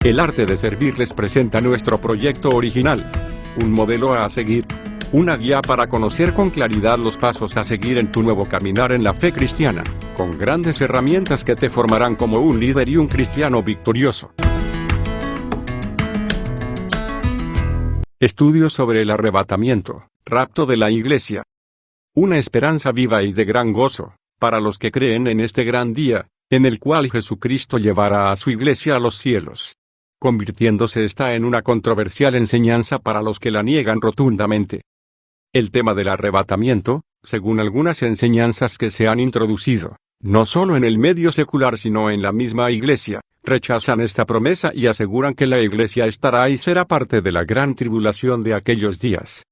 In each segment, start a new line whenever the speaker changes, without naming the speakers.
El arte de servir les presenta nuestro proyecto original. Un modelo a seguir. Una guía para conocer con claridad los pasos a seguir en tu nuevo caminar en la fe cristiana, con grandes herramientas que te formarán como un líder y un cristiano victorioso. Estudio sobre el arrebatamiento, rapto de la iglesia. Una esperanza viva y de gran gozo, para los que creen en este gran día, en el cual Jesucristo llevará a su iglesia a los cielos, convirtiéndose esta en una controversial enseñanza para los que la niegan rotundamente. El tema del arrebatamiento, según algunas enseñanzas que se han introducido, no solo en el medio secular sino en la misma iglesia, rechazan esta promesa y aseguran que la iglesia estará y será parte de la gran tribulación de aquellos días.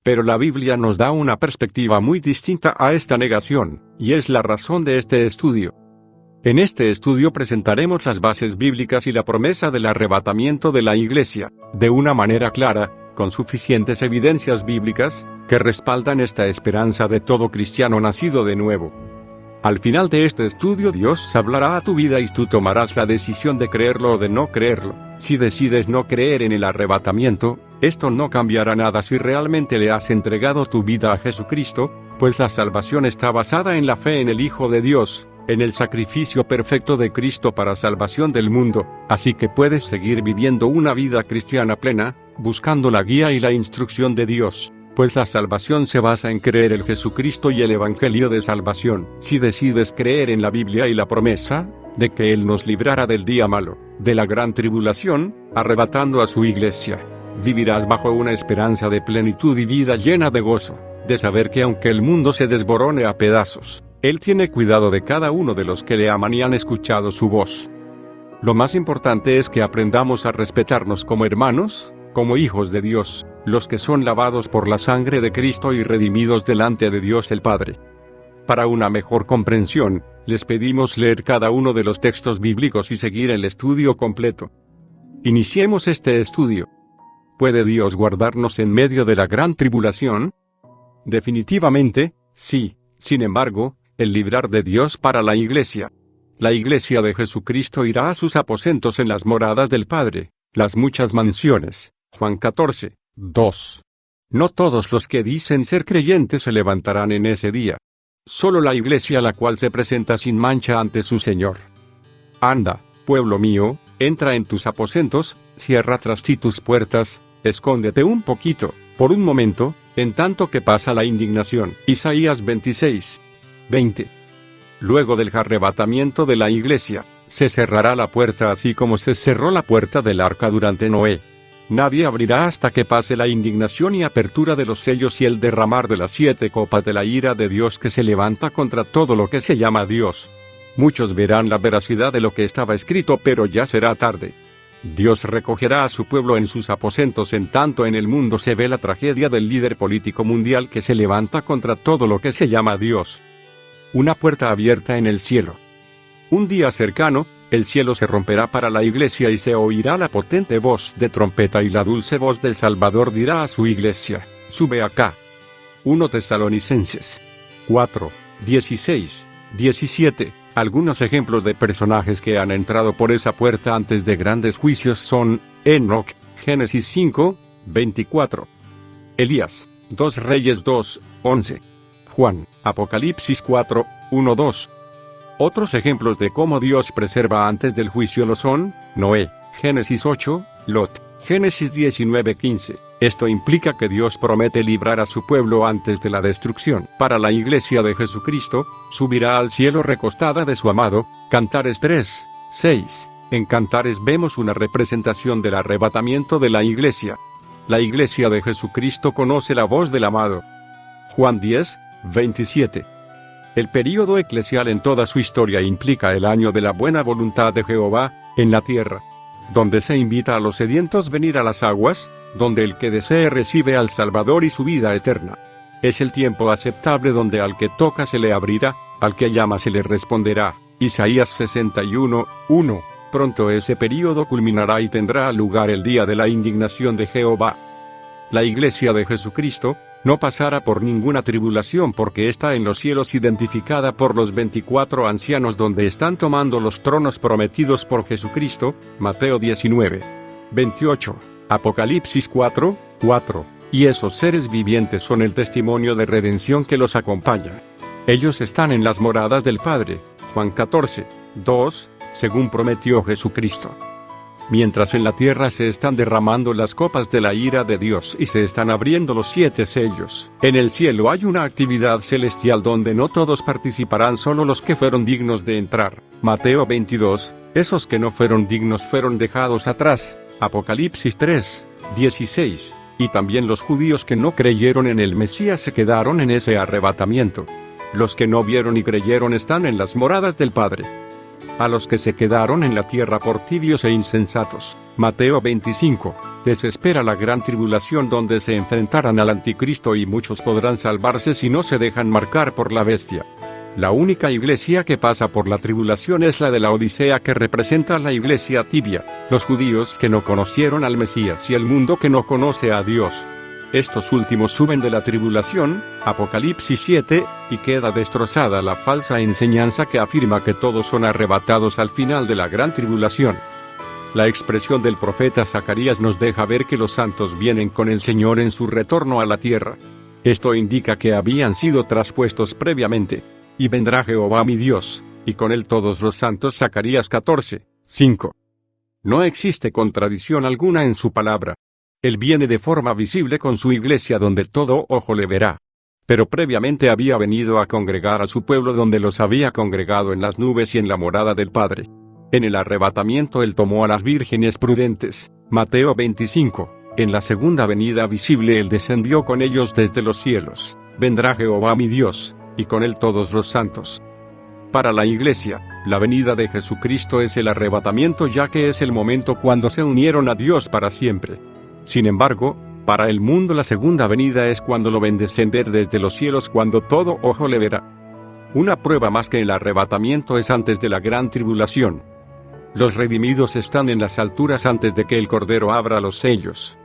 Pero la Biblia nos da una perspectiva muy distinta a esta negación, y es la razón de este estudio. En este estudio presentaremos las bases bíblicas y la promesa del arrebatamiento de la iglesia, de una manera clara, con suficientes evidencias bíblicas, que respaldan esta esperanza de todo cristiano nacido de nuevo. Al final de este estudio Dios hablará a tu vida y tú tomarás la decisión de creerlo o de no creerlo. Si decides no creer en el arrebatamiento, esto no cambiará nada si realmente le has entregado tu vida a Jesucristo, pues la salvación está basada en la fe en el Hijo de Dios, en el sacrificio perfecto de Cristo para salvación del mundo, así que puedes seguir viviendo una vida cristiana plena, buscando la guía y la instrucción de Dios, pues la salvación se basa en creer en Jesucristo y el Evangelio de salvación. Si decides creer en la Biblia y la promesa de que Él nos librará del día malo, de la gran tribulación, arrebatando a su iglesia, vivirás bajo una esperanza de plenitud y vida llena de gozo, de saber que aunque el mundo se desborone a pedazos, Él tiene cuidado de cada uno de los que le aman y han escuchado su voz. Lo más importante es que aprendamos a respetarnos como hermanos, como hijos de Dios, los que son lavados por la sangre de Cristo y redimidos delante de Dios el Padre. Para una mejor comprensión, les pedimos leer cada uno de los textos bíblicos y seguir el estudio completo. Iniciemos este estudio. ¿Puede Dios guardarnos en medio de la gran tribulación? Definitivamente, sí. Sin embargo, el librar de Dios para la iglesia. La iglesia de Jesucristo irá a sus aposentos en las moradas del Padre, las muchas mansiones. Juan 14, 2. No todos los que dicen ser creyentes se levantarán en ese día. Solo la iglesia la cual se presenta sin mancha ante su Señor. Anda, pueblo mío, entra en tus aposentos, cierra tras ti tus puertas, escóndete un poquito, por un momento, en tanto que pasa la indignación. Isaías 26, 20. Luego del arrebatamiento de la iglesia, se cerrará la puerta así como se cerró la puerta del arca durante Noé. Nadie abrirá hasta que pase la indignación y apertura de los sellos y el derramar de las 7 copas de la ira de Dios que se levanta contra todo lo que se llama Dios. Muchos verán la veracidad de lo que estaba escrito, pero ya será tarde. Dios recogerá a su pueblo en sus aposentos en tanto en el mundo se ve la tragedia del líder político mundial que se levanta contra todo lo que se llama Dios. Una puerta abierta en el cielo. Un día cercano, el cielo se romperá para la iglesia y se oirá la potente voz de trompeta y la dulce voz del Salvador dirá a su iglesia, sube acá. 1 Tesalonicenses 4, 16, 17. Algunos ejemplos de personajes que han entrado por esa puerta antes de grandes juicios son Enoc, Génesis 5, 24. Elías, 2 Reyes 2, 11. Juan, Apocalipsis 4, 1, 2. Otros ejemplos de cómo Dios preserva antes del juicio lo son, Noé, Génesis 8, Lot, Génesis 19, 15. Esto implica que Dios promete librar a su pueblo antes de la destrucción. Para la iglesia de Jesucristo, subirá al cielo recostada de su amado, Cantares 3, 6. En Cantares vemos una representación del arrebatamiento de la iglesia. La iglesia de Jesucristo conoce la voz del amado. Juan 10, 27. El período eclesial en toda su historia implica el año de la buena voluntad de Jehová, en la tierra, donde se invita a los sedientos venir a las aguas, donde el que desee recibe al Salvador y su vida eterna. Es el tiempo aceptable donde al que toca se le abrirá, al que llama se le responderá. Isaías 61, 1. Pronto ese período culminará y tendrá lugar el día de la indignación de Jehová. La iglesia de Jesucristo, no pasara por ninguna tribulación porque está en los cielos identificada por los 24 ancianos donde están tomando los tronos prometidos por Jesucristo, Mateo 19. 28, Apocalipsis 4, 4, y esos seres vivientes son el testimonio de redención que los acompaña. Ellos están en las moradas del Padre, Juan 14, 2, según prometió Jesucristo. Mientras en la tierra se están derramando las copas de la ira de Dios y se están abriendo los 7 sellos, en el cielo hay una actividad celestial donde no todos participarán, solo los que fueron dignos de entrar. Mateo 22, esos que no fueron dignos fueron dejados atrás. Apocalipsis 3, 16, y también los judíos que no creyeron en el Mesías se quedaron en ese arrebatamiento. Los que no vieron y creyeron están en las moradas del Padre. A los que se quedaron en la tierra por tibios e insensatos, Mateo 25, les espera la gran tribulación donde se enfrentarán al anticristo y muchos podrán salvarse si no se dejan marcar por la bestia. La única iglesia que pasa por la tribulación es la de la Odisea, que representa la iglesia tibia, los judíos que no conocieron al Mesías y el mundo que no conoce a Dios. Estos últimos suben de la tribulación, Apocalipsis 7, y queda destrozada la falsa enseñanza que afirma que todos son arrebatados al final de la gran tribulación. La expresión del profeta Zacarías nos deja ver que los santos vienen con el Señor en su retorno a la tierra. Esto indica que habían sido traspuestos previamente. Y vendrá Jehová mi Dios, y con él todos los santos. Zacarías 14, 5. No existe contradicción alguna en su palabra. Él viene de forma visible con su iglesia donde todo ojo le verá. Pero previamente había venido a congregar a su pueblo donde los había congregado en las nubes y en la morada del Padre. En el arrebatamiento él tomó a las vírgenes prudentes, Mateo 25, en la segunda venida visible él descendió con ellos desde los cielos, vendrá Jehová mi Dios, y con él todos los santos. Para la iglesia, la venida de Jesucristo es el arrebatamiento, ya que es el momento cuando se unieron a Dios para siempre. Sin embargo, para el mundo la segunda venida es cuando lo ven descender desde los cielos, cuando todo ojo le verá. Una prueba más que el arrebatamiento es antes de la gran tribulación. Los redimidos están en las alturas antes de que el Cordero abra los sellos.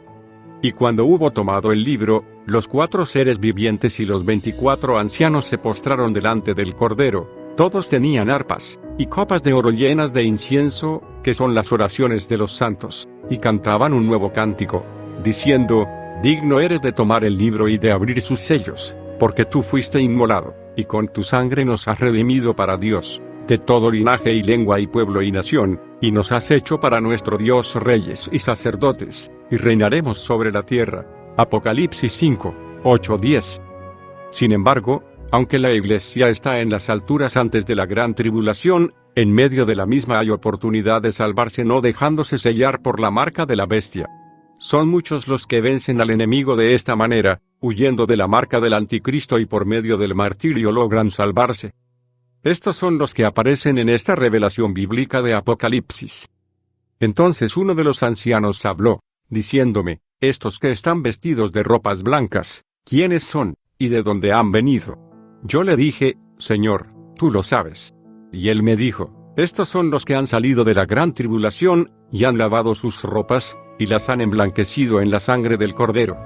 Y cuando hubo tomado el libro, los 4 seres vivientes y los 24 ancianos se postraron delante del Cordero. Todos tenían arpas y copas de oro llenas de incienso, que son las oraciones de los santos, y cantaban un nuevo cántico, diciendo: digno eres de tomar el libro y de abrir sus sellos, porque tú fuiste inmolado, y con tu sangre nos has redimido para Dios, de todo linaje y lengua y pueblo y nación, y nos has hecho para nuestro Dios reyes y sacerdotes, y reinaremos sobre la tierra. Apocalipsis 5, 8, 10. Sin embargo, aunque la iglesia está en las alturas antes de la gran tribulación, en medio de la misma hay oportunidad de salvarse no dejándose sellar por la marca de la bestia. Son muchos los que vencen al enemigo de esta manera, huyendo de la marca del anticristo y por medio del martirio logran salvarse. Estos son los que aparecen en esta revelación bíblica de Apocalipsis. Entonces uno de los ancianos habló, diciéndome: estos que están vestidos de ropas blancas, ¿quiénes son, y de dónde han venido? Yo le dije: Señor, tú lo sabes. Y él me dijo: estos son los que han salido de la gran tribulación, y han lavado sus ropas, y las han emblanquecido en la sangre del Cordero.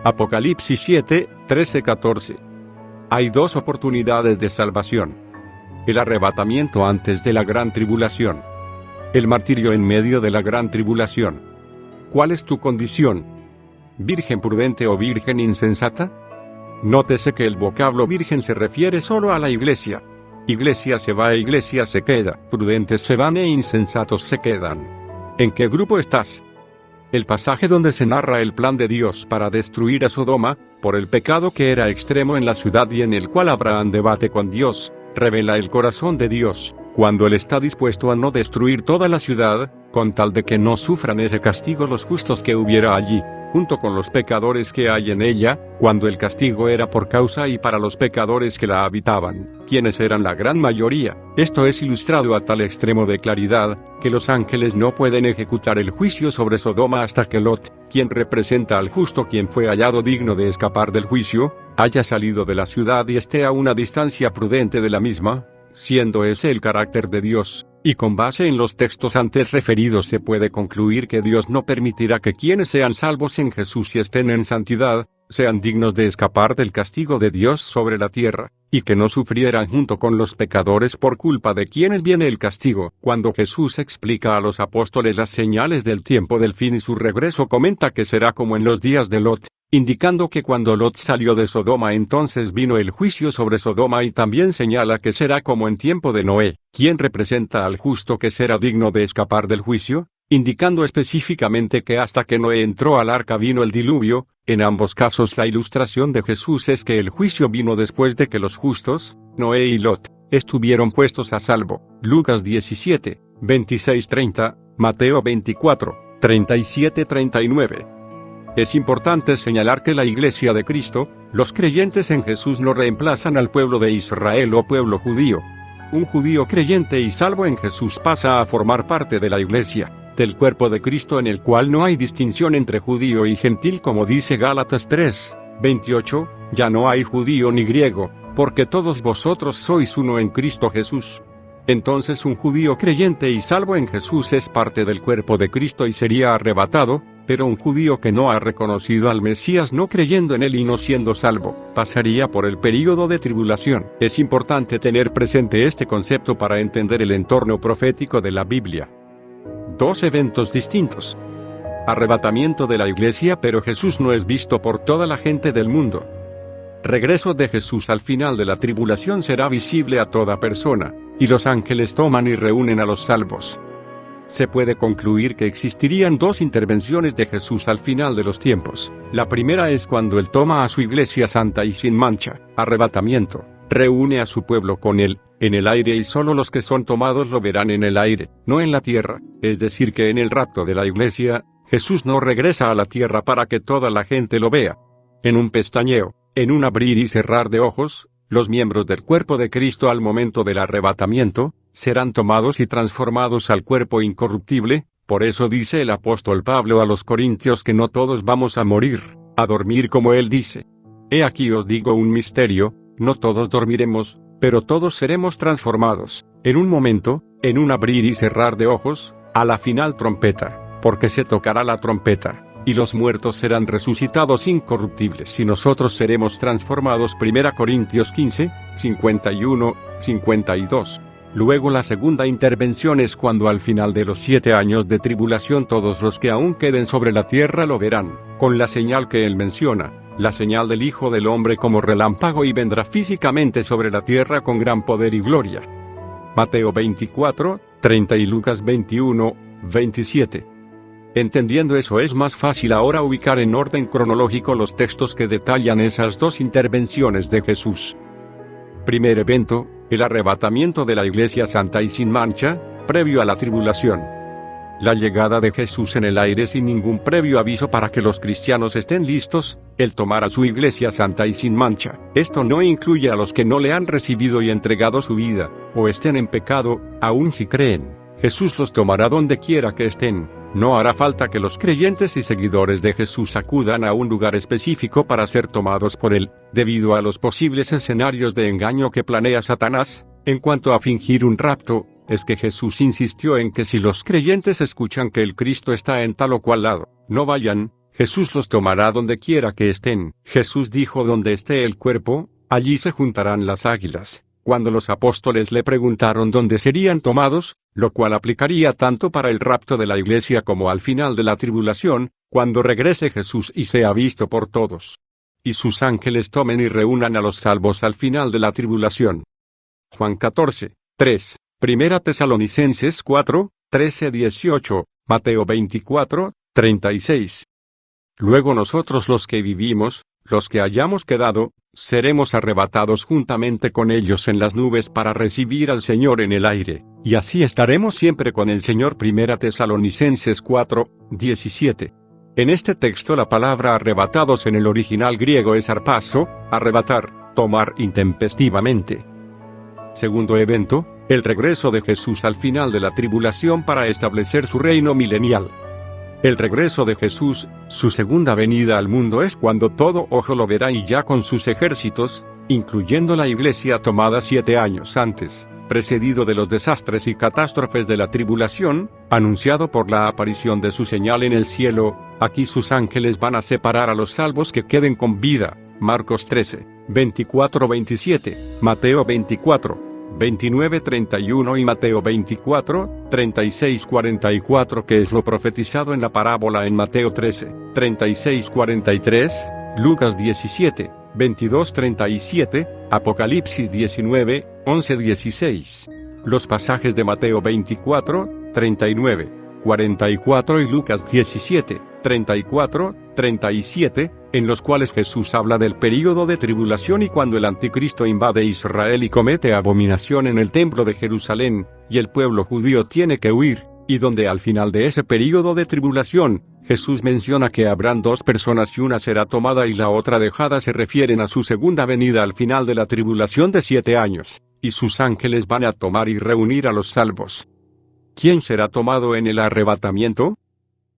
Apocalipsis 7, 13, 14. Hay 2 oportunidades de salvación: el arrebatamiento antes de la gran tribulación, el martirio en medio de la gran tribulación. ¿Cuál es tu condición? ¿Virgen prudente o virgen insensata? Nótese que el vocablo virgen se refiere solo a la iglesia. Iglesia se va e iglesia se queda, prudentes se van e insensatos se quedan. ¿En qué grupo estás? El pasaje donde se narra el plan de Dios para destruir a Sodoma, por el pecado que era extremo en la ciudad y en el cual Abraham debate con Dios, revela el corazón de Dios, cuando Él está dispuesto a no destruir toda la ciudad, con tal de que no sufran ese castigo los justos que hubiera allí, junto con los pecadores que hay en ella, cuando el castigo era por causa y para los pecadores que la habitaban, quienes eran la gran mayoría. Esto es ilustrado a tal extremo de claridad, que los ángeles no pueden ejecutar el juicio sobre Sodoma hasta que Lot, quien representa al justo quien fue hallado digno de escapar del juicio, haya salido de la ciudad y esté a una distancia prudente de la misma, siendo ese el carácter de Dios. Y con base en los textos antes referidos se puede concluir que Dios no permitirá que quienes sean salvos en Jesús y estén en santidad, sean dignos de escapar del castigo de Dios sobre la tierra, y que no sufrieran junto con los pecadores por culpa de quienes viene el castigo. Cuando Jesús explica a los apóstoles las señales del tiempo del fin y su regreso, comenta que será como en los días de Lot, indicando que cuando Lot salió de Sodoma entonces vino el juicio sobre Sodoma, y también señala que será como en tiempo de Noé, quien representa al justo que será digno de escapar del juicio, indicando específicamente que hasta que Noé entró al arca vino el diluvio. En ambos casos la ilustración de Jesús es que el juicio vino después de que los justos, Noé y Lot, estuvieron puestos a salvo. Lucas 17, 26-30, Mateo 24, 37-39. Es importante señalar que la Iglesia de Cristo, los creyentes en Jesús, no reemplazan al pueblo de Israel o pueblo judío. Un judío creyente y salvo en Jesús pasa a formar parte de la Iglesia, del cuerpo de Cristo, en el cual no hay distinción entre judío y gentil, como dice Gálatas 3, 28, ya no hay judío ni griego, porque todos vosotros sois uno en Cristo Jesús. Entonces un judío creyente y salvo en Jesús es parte del cuerpo de Cristo y sería arrebatado, pero un judío que no ha reconocido al Mesías, no creyendo en él y no siendo salvo, pasaría por el período de tribulación. Es importante tener presente este concepto para entender el entorno profético de la Biblia. Dos eventos distintos. Arrebatamiento de la Iglesia, pero Jesús no es visto por toda la gente del mundo. Regreso de Jesús al final de la tribulación será visible a toda persona, y los ángeles toman y reúnen a los salvos. Se puede concluir que existirían dos intervenciones de Jesús al final de los tiempos. La primera es cuando Él toma a su Iglesia santa y sin mancha, arrebatamiento, reúne a su pueblo con Él, en el aire, y solo los que son tomados lo verán en el aire, no en la tierra. Es decir, que en el rapto de la Iglesia, Jesús no regresa a la tierra para que toda la gente lo vea. En un pestañeo, en un abrir y cerrar de ojos, los miembros del cuerpo de Cristo al momento del arrebatamiento, serán tomados y transformados al cuerpo incorruptible. Por eso dice el apóstol Pablo a los Corintios que no todos vamos a morir, a dormir, como él dice. He aquí os digo un misterio, no todos dormiremos, pero todos seremos transformados, en un momento, en un abrir y cerrar de ojos, a la final trompeta, porque se tocará la trompeta, y los muertos serán resucitados incorruptibles y nosotros seremos transformados. 1 Corintios 15, 51, 52. Luego la segunda intervención es cuando al final de los 7 años de tribulación todos los que aún queden sobre la tierra lo verán, con la señal que él menciona, la señal del Hijo del Hombre como relámpago, y vendrá físicamente sobre la tierra con gran poder y gloria. Mateo 24, 30 y Lucas 21, 27. Entendiendo eso, es más fácil ahora ubicar en orden cronológico los textos que detallan esas dos intervenciones de Jesús. Primer evento, el arrebatamiento de la Iglesia santa y sin mancha, previo a la tribulación. La llegada de Jesús en el aire sin ningún previo aviso para que los cristianos estén listos, Él tomará su Iglesia santa y sin mancha. Esto no incluye a los que no le han recibido y entregado su vida, o estén en pecado, aun si creen. Jesús los tomará donde quiera que estén. No hará falta que los creyentes y seguidores de Jesús acudan a un lugar específico para ser tomados por Él, debido a los posibles escenarios de engaño que planea Satanás. En cuanto a fingir un rapto, es que Jesús insistió en que si los creyentes escuchan que el Cristo está en tal o cual lado, no vayan. Jesús los tomará donde quiera que estén. Jesús dijo: donde esté el cuerpo, allí se juntarán las águilas. Cuando los apóstoles le preguntaron dónde serían tomados, lo cual aplicaría tanto para el rapto de la Iglesia como al final de la tribulación, cuando regrese Jesús y sea visto por todos. Y sus ángeles tomen y reúnan a los salvos al final de la tribulación. Juan 14, 3, 1 Tesalonicenses 4, 13-18, Mateo 24, 36. Luego nosotros los que vivimos, los que hayamos quedado, seremos arrebatados juntamente con ellos en las nubes para recibir al Señor en el aire, y así estaremos siempre con el Señor. 1 Tesalonicenses 4, 17. En este texto la palabra arrebatados en el original griego es arpazo, arrebatar, tomar intempestivamente. Segundo evento, el regreso de Jesús al final de la tribulación para establecer su reino milenial. El regreso de Jesús, su segunda venida al mundo, es cuando todo ojo lo verá, y ya con sus ejércitos, incluyendo la Iglesia tomada 7 años antes. precedido de los desastres y catástrofes de la tribulación, anunciado por la aparición de su señal en el cielo. Aquí sus ángeles van a separar a los salvos que queden con vida. Marcos 13, 24-27, Mateo 24, 29-31 y Mateo 24, 36-44, que es lo profetizado en la parábola en Mateo 13, 36-43, Lucas 17, 22-37, Apocalipsis 19, 11-16. Los pasajes de Mateo 24, 39, 44 y Lucas 17, 34, 37, en los cuales Jesús habla del período de tribulación y cuando el anticristo invade Israel y comete abominación en el templo de Jerusalén, y el pueblo judío tiene que huir, y donde al final de ese período de tribulación, Jesús menciona que habrán dos personas y una será tomada y la otra dejada. Se refieren a su segunda venida al final de la tribulación de 7 años, y sus ángeles van a tomar y reunir a los salvos. ¿Quién será tomado en el arrebatamiento?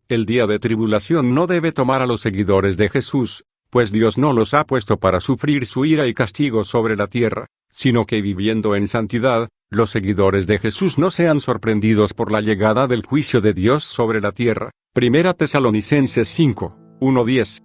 El día de tribulación no debe tomar a los seguidores de Jesús, pues Dios no los ha puesto para sufrir su ira y castigo sobre la tierra, sino que viviendo en santidad, los seguidores de Jesús no sean sorprendidos por la llegada del juicio de Dios sobre la tierra. Primera Tesalonicenses 5, 1-10.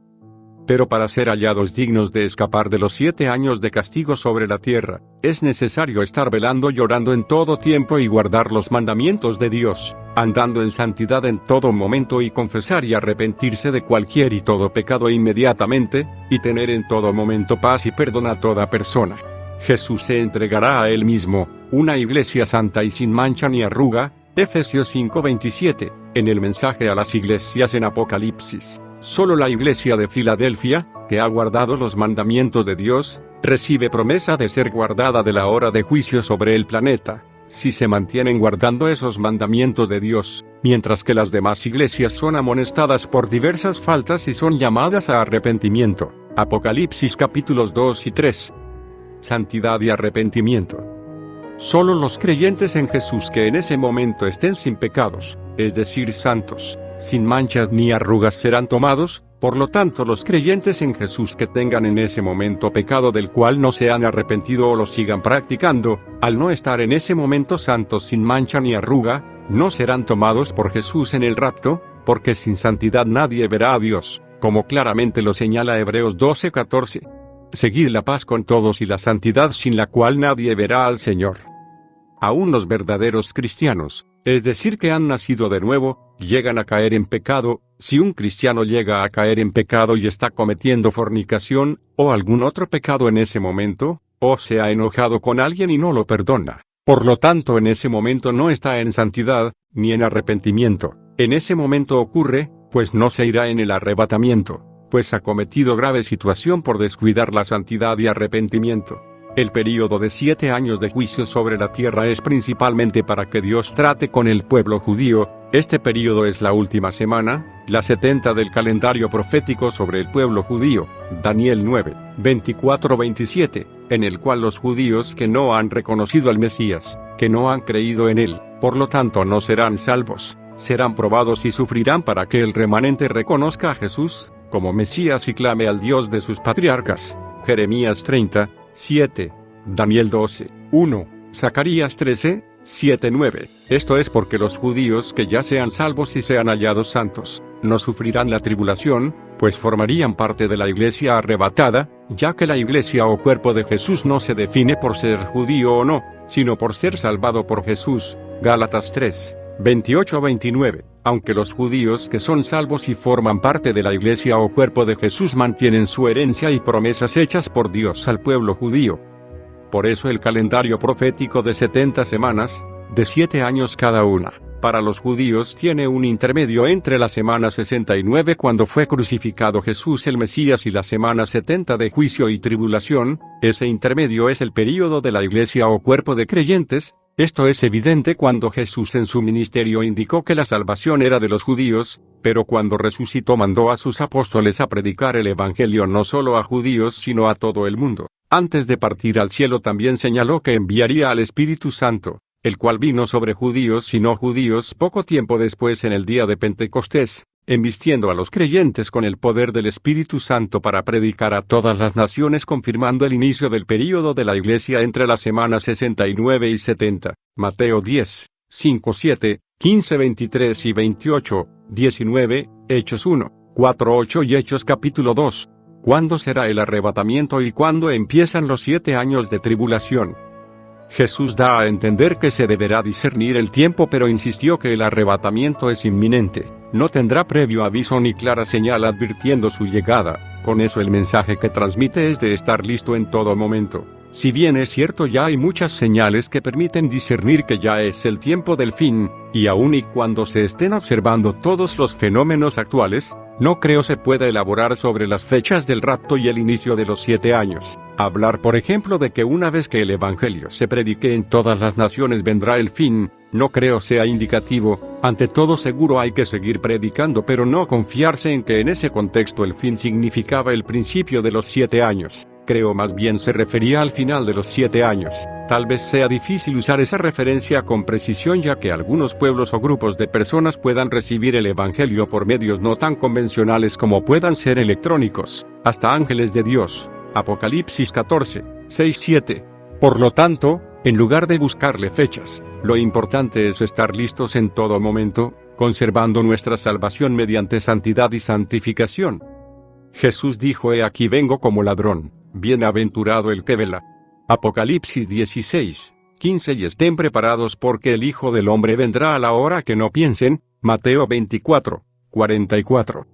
Pero para ser hallados dignos de escapar de los 7 años de castigo sobre la tierra, es necesario estar velando y orando en todo tiempo y guardar los mandamientos de Dios, andando en santidad en todo momento y confesar y arrepentirse de cualquier y todo pecado inmediatamente, y tener en todo momento paz y perdón a toda persona. Jesús se entregará a Él mismo, una iglesia santa y sin mancha ni arruga, Efesios 5:27, en el mensaje a las iglesias en Apocalipsis. Solo la iglesia de Filadelfia, que ha guardado los mandamientos de Dios, recibe promesa de ser guardada de la hora de juicio sobre el planeta, si se mantienen guardando esos mandamientos de Dios, mientras que las demás iglesias son amonestadas por diversas faltas y son llamadas a arrepentimiento. Apocalipsis capítulos 2 y 3. Santidad y arrepentimiento. Solo los creyentes en Jesús que en ese momento estén sin pecados, es decir, santos, sin manchas ni arrugas, serán tomados. Por lo tanto, los creyentes en Jesús que tengan en ese momento pecado del cual no se han arrepentido o lo sigan practicando, al no estar en ese momento santos sin mancha ni arruga, no serán tomados por Jesús en el rapto, porque sin santidad nadie verá a Dios, como claramente lo señala Hebreos 12:14. Seguid la paz con todos y la santidad sin la cual nadie verá al Señor. Aún los verdaderos cristianos, es decir que han nacido de nuevo, llegan a caer en pecado. Si un cristiano llega a caer en pecado y está cometiendo fornicación, o algún otro pecado en ese momento, o se ha enojado con alguien y no lo perdona, por lo tanto en ese momento no está en santidad, ni en arrepentimiento. En ese momento ocurre, pues no se irá en el arrebatamiento, pues ha cometido grave situación por descuidar la santidad y arrepentimiento. El período de 7 años de juicio sobre la tierra es principalmente para que Dios trate con el pueblo judío. Este período es la última semana, la 70 del calendario profético sobre el pueblo judío, Daniel 9, 24-27, en el cual los judíos que no han reconocido al Mesías, que no han creído en él, por lo tanto no serán salvos, serán probados y sufrirán para que el remanente reconozca a Jesús como Mesías y clame al Dios de sus patriarcas. Jeremías 30, 7, Daniel 12, 1, Zacarías 13, 7, 9. Esto es porque los judíos que ya sean salvos y sean hallados santos, no sufrirán la tribulación, pues formarían parte de la iglesia arrebatada, ya que la iglesia o cuerpo de Jesús no se define por ser judío o no, sino por ser salvado por Jesús. Gálatas 3, 28-29. Aunque los judíos que son salvos y forman parte de la iglesia o cuerpo de Jesús mantienen su herencia y promesas hechas por Dios al pueblo judío. Por eso el calendario profético de 70 semanas, de 7 años cada una, para los judíos tiene un intermedio entre la semana 69 cuando fue crucificado Jesús el Mesías y la semana 70 de juicio y tribulación. Ese intermedio es el período de la iglesia o cuerpo de creyentes. Esto es evidente cuando Jesús en su ministerio indicó que la salvación era de los judíos, pero cuando resucitó mandó a sus apóstoles a predicar el evangelio no solo a judíos sino a todo el mundo. Antes de partir al cielo también señaló que enviaría al Espíritu Santo, el cual vino sobre judíos y no judíos poco tiempo después en el día de Pentecostés. envistiendo a los creyentes con el poder del Espíritu Santo para predicar a todas las naciones, confirmando el inicio del período de la Iglesia entre las semanas 69 y 70. Mateo 10, 5, 7, 15, 23 y 28, 19, Hechos 1, 4, 8 y Hechos capítulo 2. ¿Cuándo será el arrebatamiento y cuándo empiezan los 7 años de tribulación? Jesús da a entender que se deberá discernir el tiempo, pero insistió que el arrebatamiento es inminente. No tendrá previo aviso ni clara señal advirtiendo su llegada. Con eso el mensaje que transmite es de estar listo en todo momento. Si bien es cierto, ya hay muchas señales que permiten discernir que ya es el tiempo del fin, y aun y cuando se estén observando todos los fenómenos actuales, no creo se pueda elaborar sobre las fechas del rapto y el inicio de los 7 años. Hablar, por ejemplo, de que una vez que el Evangelio se predique en todas las naciones vendrá el fin, no creo sea indicativo. Ante todo, seguro hay que seguir predicando, pero no confiarse en que en ese contexto el fin significaba el principio de los 7 años. Creo más bien se refería al final de los 7 años. Tal vez sea difícil usar esa referencia con precisión, ya que algunos pueblos o grupos de personas puedan recibir el Evangelio por medios no tan convencionales como puedan ser electrónicos, hasta ángeles de Dios. Apocalipsis 14, 6, 7. Por lo tanto, en lugar de buscarle fechas, lo importante es estar listos en todo momento, conservando nuestra salvación mediante santidad y santificación. Jesús dijo: He aquí vengo como ladrón, bienaventurado el que vela. Apocalipsis 16, 15. Y estén preparados porque el Hijo del Hombre vendrá a la hora que no piensen. Mateo 24, 44.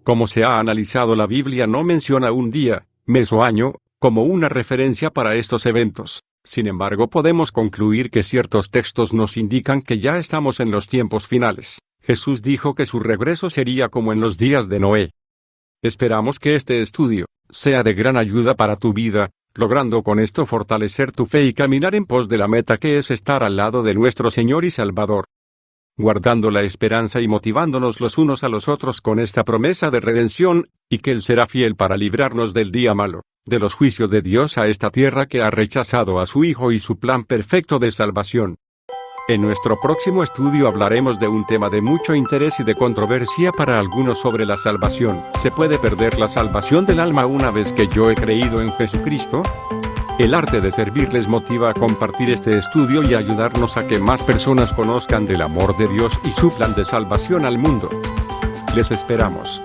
Como se ha analizado, la Biblia no menciona un día, mes o año, como una referencia para estos eventos. Sin embargo, podemos concluir que ciertos textos nos indican que ya estamos en los tiempos finales. Jesús dijo que su regreso sería como en los días de Noé. Esperamos que este estudio sea de gran ayuda para tu vida, logrando con esto fortalecer tu fe y caminar en pos de la meta, que es estar al lado de nuestro Señor y Salvador, guardando la esperanza y motivándonos los unos a los otros con esta promesa de redención, y que Él será fiel para librarnos del día malo, de los juicios de Dios a esta tierra que ha rechazado a su Hijo y su plan perfecto de salvación. En nuestro próximo estudio hablaremos de un tema de mucho interés y de controversia para algunos sobre la salvación. ¿Se puede perder la salvación del alma una vez que yo he creído en Jesucristo? El arte de servir les motiva a compartir este estudio y ayudarnos a que más personas conozcan del amor de Dios y su plan de salvación al mundo. Les esperamos.